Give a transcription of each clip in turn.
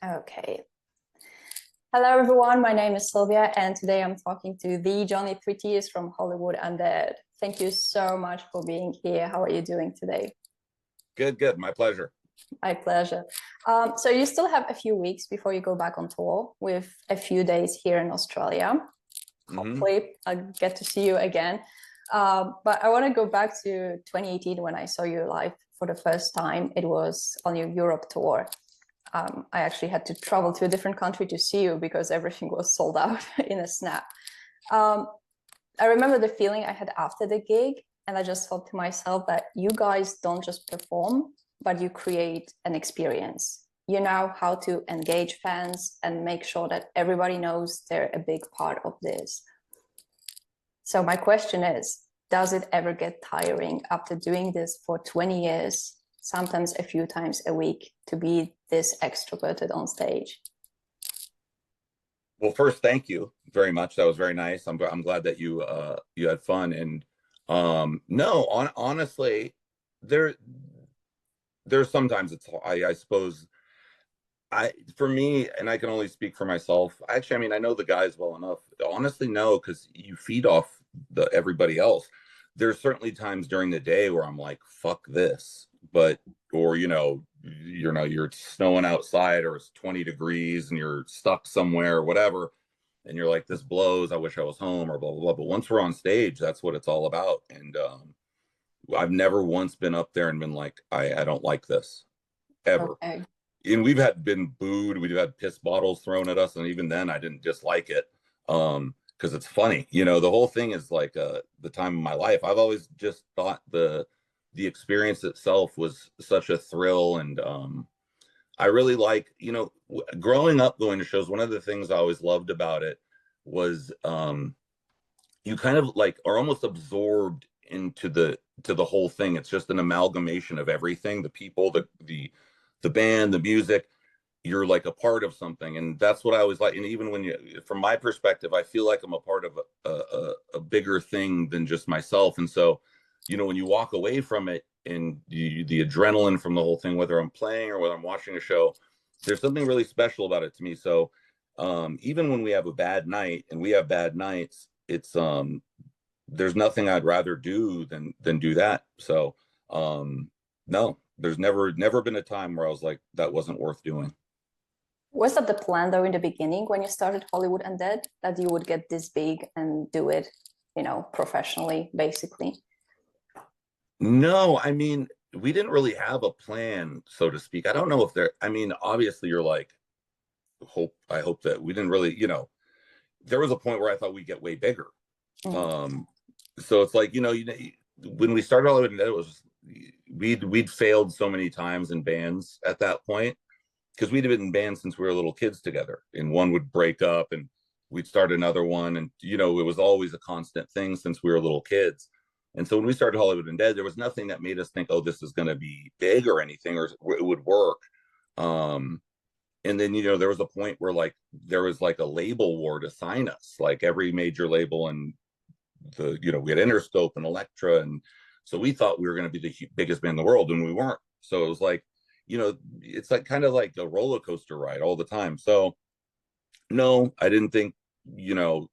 Okay. Hello, everyone. My name is Sylwia, and today I'm talking to the Johnny 3Ts from Hollywood Undead. Thank you so much for being here. How are you doing today? Good, good. My pleasure. My pleasure. So you still have a few weeks before you go back on tour with a few days here in Australia. Hmm. Hopefully, I'll get to see you again. But I want to go back to 2018 when I saw you live for the first time. It was on your Europe tour. I actually had to travel to a different country to see you because everything was sold out in a snap. Um, I remember the feeling I had after the gig, and I just thought to myself that you guys don't just perform, but you create an experience. You know how to engage fans and make sure that everybody knows they're a big part of this. So, my question is, does it ever get tiring after doing this for 20 years, sometimes a few times a week, to be this extroverted on stage? Well, first, thank you very much. That was very nice. I'm glad that you had fun. And no, honestly, there there's sometimes I suppose I for me, and I can only speak for myself. Actually, I mean, I know the guys well enough. Honestly, no, because you feed off the everybody else. There's certainly times during the day where I'm like, fuck this. But or you're snowing outside or it's 20 degrees and you're stuck somewhere or whatever, and you're like, this blows. I wish I was home or blah blah blah. But once we're on stage, that's what it's all about. And I've never once been up there and been like, I don't like this ever. Okay. And been booed, we've had piss bottles thrown at us, and even then I didn't dislike it. Because it's funny, the whole thing is like the time of my life. I've always just thought the experience itself was such a thrill. And I really like, growing up going to shows, one of the things I always loved about it was you kind of like are almost absorbed into the whole thing. It's just an amalgamation of everything, the people, the band, the music. You're like a part of something, and that's what I always like. And even when from my perspective, I feel like I'm a part of a bigger thing than just myself. And so, when you walk away from it and the adrenaline from the whole thing, whether I'm playing or whether I'm watching a show, there's something really special about it to me. So even when we have a bad night, and we have bad nights, it's there's nothing I'd rather do than do that. So no, there's never been a time where I was like, that wasn't worth doing. Was that the plan though in the beginning when you started Hollywood Undead that you would get this big and do it, professionally, basically? No, I mean, we didn't really have a plan, so to speak. I don't know if there, I mean, obviously you're like, I hope that we didn't really, there was a point where I thought we'd get way bigger. Mm. So it's like, when we started Hollywood Undead, it was we'd failed so many times in bands at that point, because we'd been in bands since we were little kids together, and one would break up and we'd start another one. And, it was always a constant thing since we were little kids. And so when we started Hollywood Undead, there was nothing that made us think, oh, this is going to be big or anything, or it would work. Um, and then, there was a point where like, there was like a label war to sign us, like every major label. And we had Interscope and Elektra. And so we thought we were going to be the biggest band in the world, and we weren't. So it was like, it's like kind of like a roller coaster ride all the time. So no, I didn't think, you know,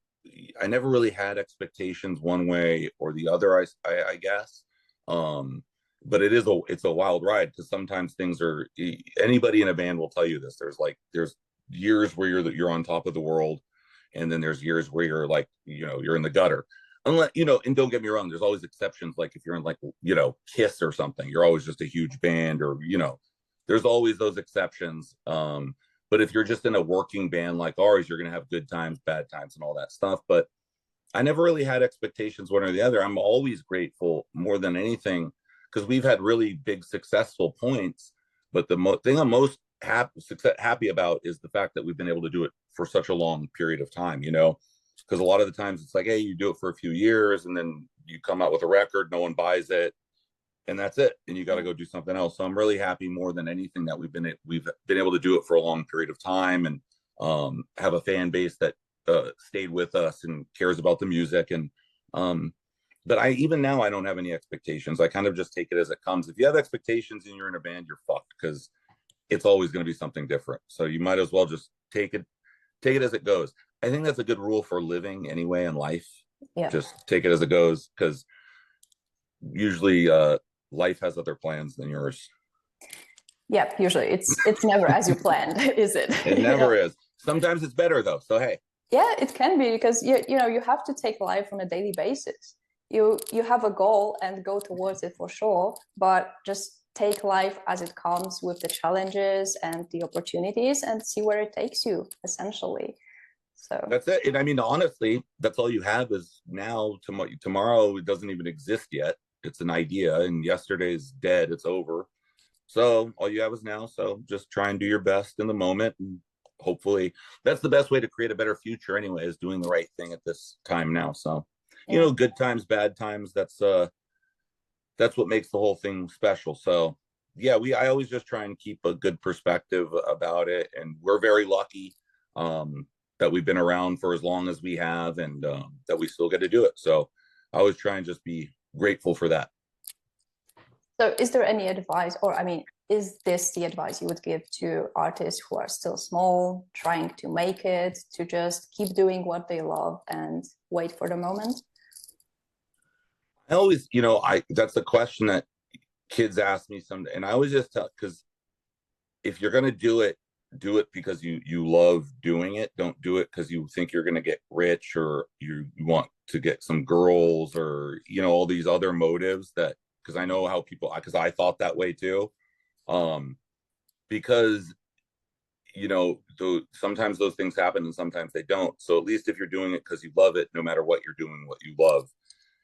I never really had expectations one way or the other, I guess. Um, but it's a wild ride, because sometimes things are, anybody in a band will tell you this. There's years where you're on top of the world, and then there's years where you're like, you're in the gutter. Unless, and don't get me wrong, there's always exceptions. Like if you're in like, Kiss or something, you're always just a huge band, or, there's always those exceptions. But if you're just in a working band like ours, you're going to have good times, bad times, and all that stuff. But I never really had expectations one or the other. I'm always grateful more than anything, because we've had really big successful points. But the thing I'm most happy about is the fact that we've been able to do it for such a long period of time, because a lot of the times it's like, hey, you do it for a few years and then you come out with a record, no one buys it, and that's it, and you got to go do something else. So I'm really happy more than anything that we've been able to do it for a long period of time, and have a fan base that stayed with us and cares about the music. And but I even now I don't have any expectations. I kind of just take it as it comes. If you have expectations and you're in a band, you're fucked, because it's always going to be something different. So you might as well just take it as it goes. I think that's a good rule for living anyway in life. Yeah. Just take it as it goes, because usually life has other plans than yours. Yeah, usually it's never as you planned, is it? It never is. Sometimes it's better though. So hey. Yeah, it can be, because you know you have to take life on a daily basis. You have a goal and go towards it for sure, but just take life as it comes, with the challenges and the opportunities, and see where it takes you, essentially. So That's it. And I mean, honestly, that's all you have is now. Tomorrow it doesn't even exist yet. It's an idea, and yesterday's dead. It's over. So all you have is now. So just try and do your best in the moment, and hopefully that's the best way to create a better future. Anyway, is doing the right thing at this time now. So, you know, good times, bad times. That's what makes the whole thing special. So yeah, I always just try and keep a good perspective about it, and we're very lucky that we've been around for as long as we have, and that we still get to do it. So I always try and just be grateful for that. So is there any advice, or I mean, is this the advice you would give to artists who are still small, trying to make it, to just keep doing what they love and wait for the moment? I always, you know, that's the question that kids ask me and I always just tell, because if you're gonna do it because you love doing it. Don't do it because you think you're gonna get rich, or you want to get some girls, or you know, all these other motives that, because I know how people, because I thought that way too. Because you know, sometimes those things happen and sometimes they don't. So at least if you're doing it because you love it, no matter what you're doing, what you love.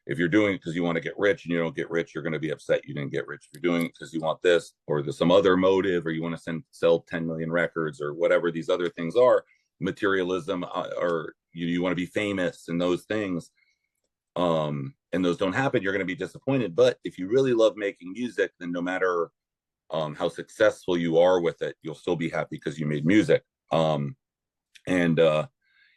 If you're doing it because you want to get rich and you don't get rich, you're going to be upset you didn't get rich. If you're doing it because you want this, or there's some other motive, or you want to sell 10 million records, or whatever these other things are, materialism, or you want to be famous, and those things, and those don't happen, you're going to be disappointed. But if you really love making music, then no matter how successful you are with it, you'll still be happy because you made music. And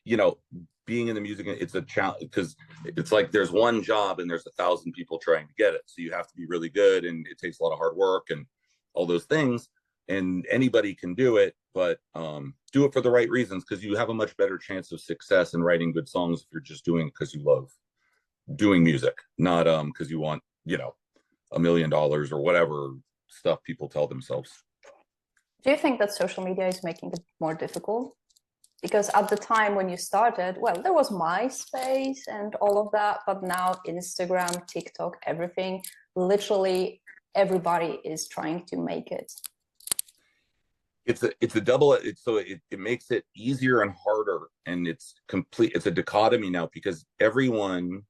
you know, being in the music, it's a challenge, because it's like there's one job and there's 1,000 people trying to get it. So you have to be really good, and it takes a lot of hard work and all those things. And anybody can do it, but do it for the right reasons, because you have a much better chance of success in writing good songs if you're just doing it because you love doing music, not because you want, you know, $1 million or whatever stuff people tell themselves. Do you think that social media is making it more difficult? Because at the time when you started, well, there was MySpace and all of that, but now Instagram, TikTok, everything, literally everybody is trying to make it. It's a double. It makes it easier and harder, and it's a dichotomy now, because everyone.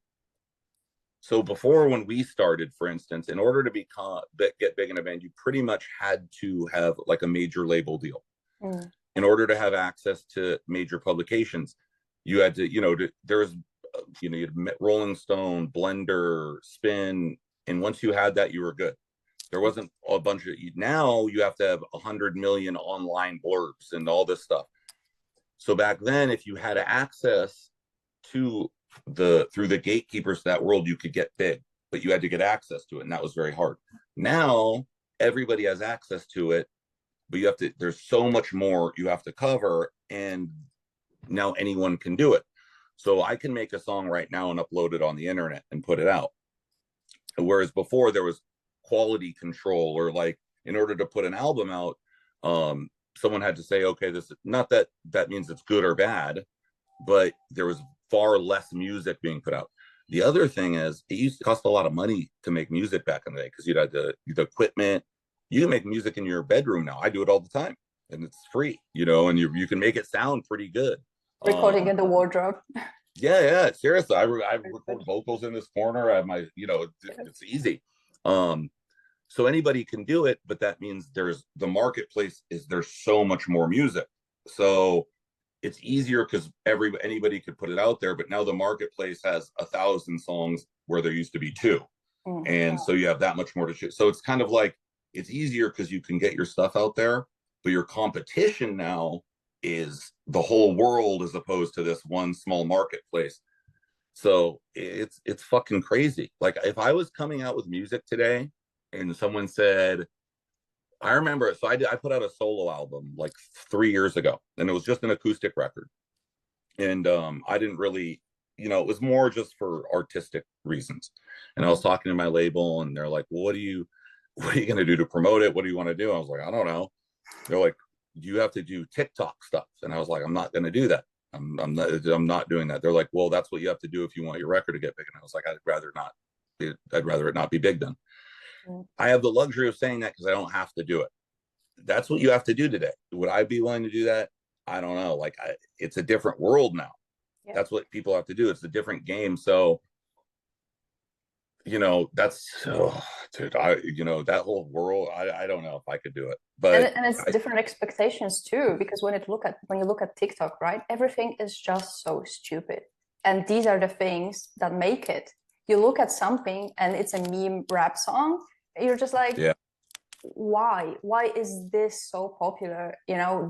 So before, when we started, for instance, in order to get big in a band, you pretty much had to have like a major label deal. In order to have access to major publications, you had to, you know, there was, you know, you had Rolling Stone, Blender, Spin, and once you had that, you were good. There wasn't a bunch of, now you have to have 100 million online blurbs and all this stuff. So back then, if you had access to through the gatekeepers to that world, you could get big, but you had to get access to it, and that was very hard. Now everybody has access to it, but there's so much more you have to cover, and now anyone can do it. So I can make a song right now and upload it on the internet and put it out. Whereas before, there was quality control, or like, in order to put an album out, someone had to say, okay, this is not that means it's good or bad, but there was far less music being put out. The other thing is, it used to cost a lot of money to make music back in the day, because you'd have the equipment. You can make music in your bedroom now. I do it all the time, and it's free, you know, and you can make it sound pretty good. Recording in the wardrobe. Yeah, seriously. I record vocals in this corner. I have my, you know, it's easy. So anybody can do it, but that means there's so much more music. So it's easier because anybody could put it out there, but now the marketplace has 1,000 songs where there used to be 2. And so you have that much more to choose. So it's kind of like, it's easier because you can get your stuff out there, but your competition now is the whole world as opposed to this one small marketplace. So it's fucking crazy. Like, if I was coming out with music today and someone said, I remember it. So I put out a solo album like 3 years ago, and it was just an acoustic record. And I didn't really, it was more just for artistic reasons. And I was talking to my label, and they're like, well, what are you going to do to promote it? What do you want to do? I was like, I don't know. They're like, you have to do TikTok stuff. And I was like, I'm not going to do that. I'm not doing that. They're like, well, that's what you have to do if you want your record to get big. And I was like, I'd rather it not be big then. I have the luxury of saying that because I don't have to do it. That's what you have to do today. Would I be willing to do that? I don't know. Like, it's a different world now. Yeah. That's what people have to do. It's a different game. So, that's, dude, that whole world, I don't know if I could do it. But and it's different expectations too, because when you look at TikTok, right, everything is just so stupid. And these are the things that make it. You look at something and it's a meme rap song, you're just like, yeah. Why is this so popular?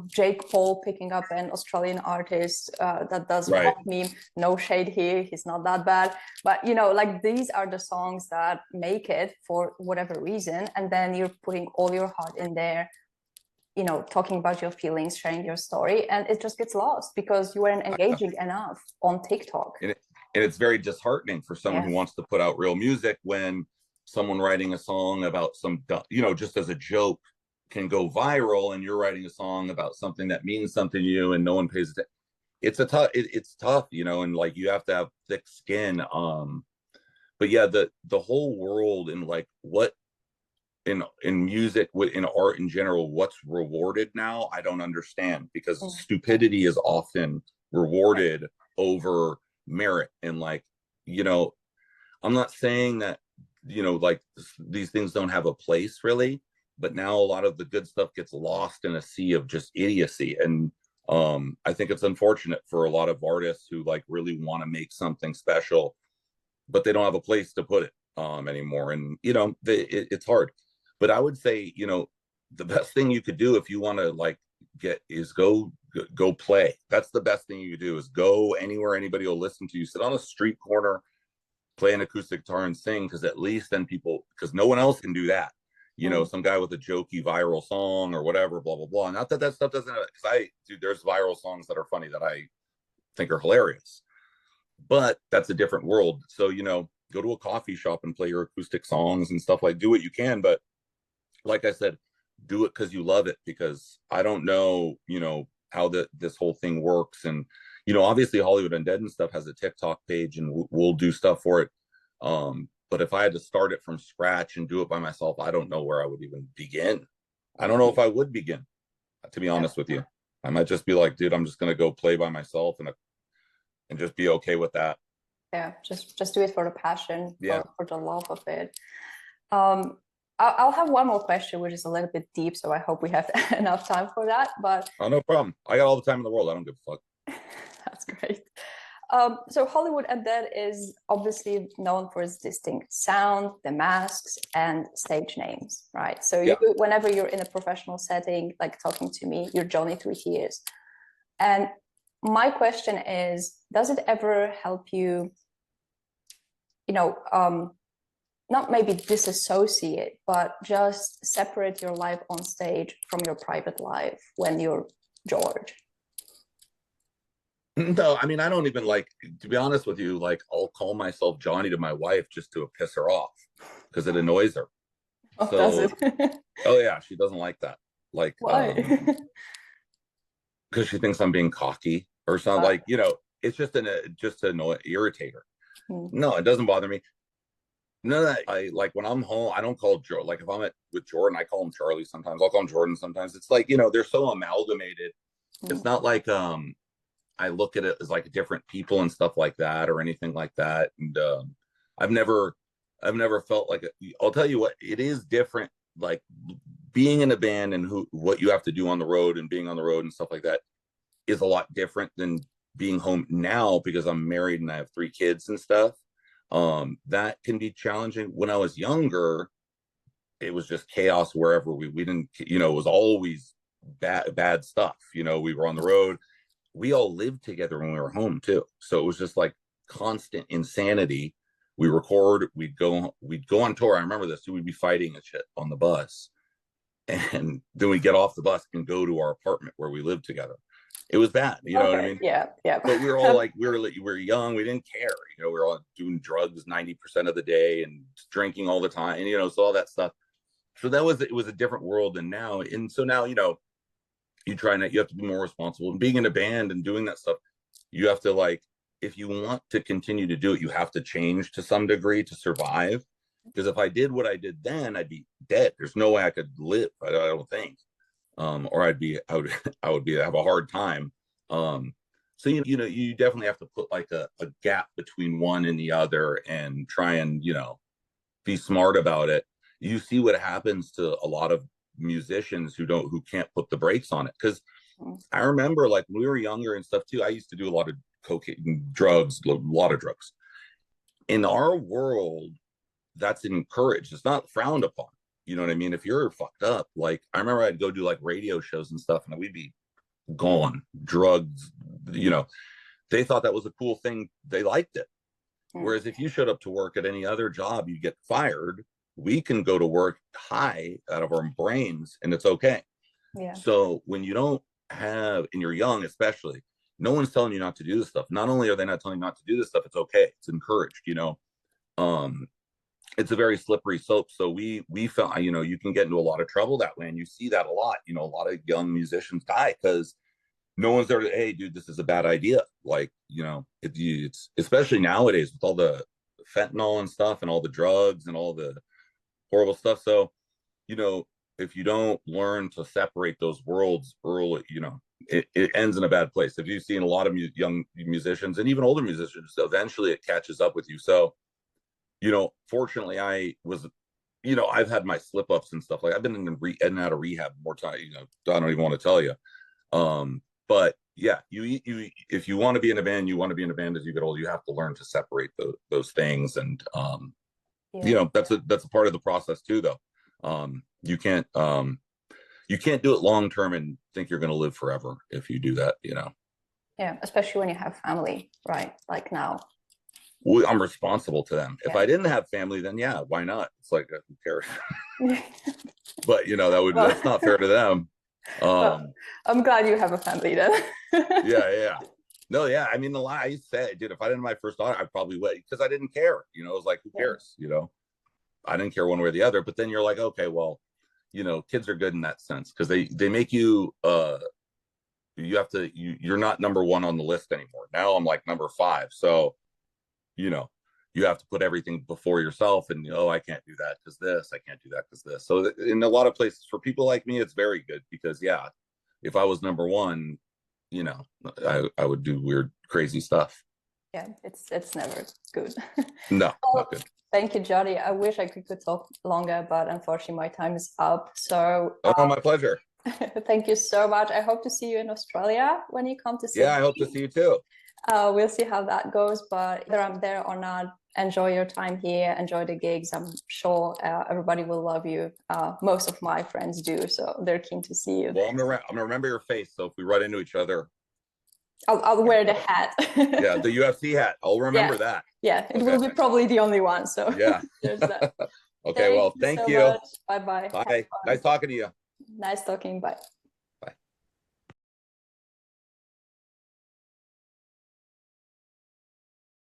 Jake Paul picking up an Australian artist that does right. pop meme. No shade here, he's not that bad, but like, these are the songs that make it for whatever reason, and then you're putting all your heart in there, talking about your feelings, sharing your story, and it just gets lost because you weren't engaging enough on TikTok. And it's very disheartening for someone who wants to put out real music when someone writing a song about some, just as a joke can go viral, and you're writing a song about something that means something to you and no one pays attention. It's tough, and like, you have to have thick skin. But yeah, the whole world, and like, what in music, in art in general, what's rewarded now, I don't understand, because stupidity is often rewarded over merit. And like, I'm not saying that, like, these things don't have a place really, but now a lot of the good stuff gets lost in a sea of just idiocy. And I think it's unfortunate for a lot of artists who like really want to make something special, but they don't have a place to put it anymore. And it's hard. But I would say, the best thing you could do if you want to like is go play. That's the best thing you could do, is go anywhere anybody will listen to you. Sit on a street corner, play an acoustic guitar and sing, because at least then because no one else can do that. Some guy with a jokey viral song or whatever, blah, blah, blah. Not that stuff doesn't, because there's viral songs that are funny that I think are hilarious, but that's a different world. So, go to a coffee shop and play your acoustic songs and stuff, like, do what you can. But like I said, do it because you love it, because I don't know, how this whole thing works. And obviously Hollywood Undead and stuff has a TikTok page, and we'll do stuff for it. But if I had to start it from scratch and do it by myself, I don't know where I would even begin. I don't know if I would begin, to be honest with you. I might just be like, dude, I'm just going to go play by myself and just be okay with that. Yeah, just do it for the passion, yeah, for the love of it. I'll have one more question, which is a little bit deep, so I hope we have enough time for that. But no problem. I got all the time in the world. I don't give a fuck. That's great. So Hollywood Undead is obviously known for its distinct sound, the masks, and stage names, right? So whenever you're in a professional setting, like talking to me, you're Johnny 3 Tears. And my question is, does it ever help you, not maybe disassociate, but just separate your life on stage from your private life when you're George? No, I mean, I don't even like, to be honest with you, like, I'll call myself Johnny to my wife just to piss her off because it annoys her. Oh, so, does it? Oh yeah, she doesn't like that. Like, why? Because she thinks I'm being cocky or something. Like, it's just to irritate her. No, it doesn't bother me. No, I like, when I'm home, I don't call Joe. Like, if I'm with Jordan, I call him Charlie sometimes. I'll call him Jordan sometimes. It's like, they're so amalgamated. It's not like I look at it as like different people and stuff like that or anything like that. And I've never felt like I'll tell you what, it is different. Like, being in a band and what you have to do on the road and being on the road and stuff like that is a lot different than being home now, because I'm married and I have 3 kids and stuff. That can be challenging. When I was younger, it was just chaos wherever we didn't, it was always bad stuff. We were on the road. We all lived together when we were home too. So it was just like constant insanity. We record, we'd go on tour. I remember this. We'd be fighting and shit on the bus. and then we get off the bus and go to our apartment where we live together. It was bad, you know what I mean? Yeah, yeah. But we were all like, we were young, we didn't care, you know, we were all doing drugs 90% of the day and drinking all the time, and you know, so all that stuff. So it was a different world than now. And so now, you know, you have to be more responsible, and being in a band and doing that stuff, you have to, like, if you want to continue to do it, you have to change to some degree to survive. Because if I did what I did then, I'd be dead. There's no way I could live, I don't think. Or I would have a hard time. So you know, you definitely have to put like a gap between one and the other, and try and, you know, be smart about it. You see what happens to a lot of musicians who can't put the brakes on it. Because I remember, like, when we were younger and stuff too, I used to do a lot of cocaine, drugs, a lot of drugs. In our world, that's encouraged. It's not frowned upon. You know what I mean? If you're fucked up, like, I remember I'd go do like radio shows and stuff, and we'd be gone, drugs, you know. They thought that was a cool thing. They liked it. Whereas if you showed up to work at any other job, you get fired. We can go to work high out of our brains, and it's okay. Yeah. So when you don't have, and you're young especially, no one's telling you not to do this stuff. Not only are they not telling you not to do this stuff, it's okay. It's encouraged, you know. It's a very slippery slope. So we felt, you know, you can get into a lot of trouble that way. And you see that a lot. You know, a lot of young musicians die because no one's there to, hey, dude, this is a bad idea. Like, you know, it's especially nowadays with all the fentanyl and stuff and all the drugs and all the horrible stuff. So, you know, if you don't learn to separate those worlds early, you know, it ends in a bad place. If you've seen a lot of young musicians and even older musicians, eventually it catches up with you. So, you know, fortunately, I was, you know, I've had my slip ups and stuff. Like, I've been in and out of rehab more time. You know, I don't even want to tell you. But yeah, you if you want to be in a band, you want to be in a band as you get older. You have to learn to separate those things, and you know, that's a part of the process too, though. You can't do it long term and think you're going to live forever if you do that. You know. Yeah, especially when you have family, right? Like now. I'm responsible to them. If I didn't have family, then yeah, why not? It's like, who cares? But you know, that's not fair to them. Well, I'm glad you have a family then. yeah. No, yeah. I mean, I used to say, dude, if I didn't have my first daughter, I probably would, because I didn't care. You know, it was like, who cares? You know, I didn't care one way or the other. But then you're like, okay, well, you know, kids are good in that sense, because they make you you're not number one on the list anymore. Now I'm like number 5. So, you know, you have to put everything before yourself, and, oh, I can't do that because this, I can't do that because this. So in a lot of places, for people like me, it's very good, because yeah, if I was number 1, you know, I would do weird, crazy stuff. Yeah, it's never good. No, not good. Thank you, Jody. I wish I could talk longer, but unfortunately my time is up. So my pleasure. Thank you so much. I hope to see you in Australia when you come to Sydney. Yeah, I hope to see you too. We'll see how that goes, but whether I'm there or not, enjoy your time here, enjoy the gigs. I'm sure everybody will love you. Most of my friends do, so they're keen to see you. Well, I'm gonna remember your face, so if we run into each other, I'll wear the hat. Yeah, the UFC hat. I'll remember that. Yeah, it will be probably the only one. So yeah, there's that. Okay, well, thank you. Bye-bye. Bye. Nice talking to you. Nice talking. Bye.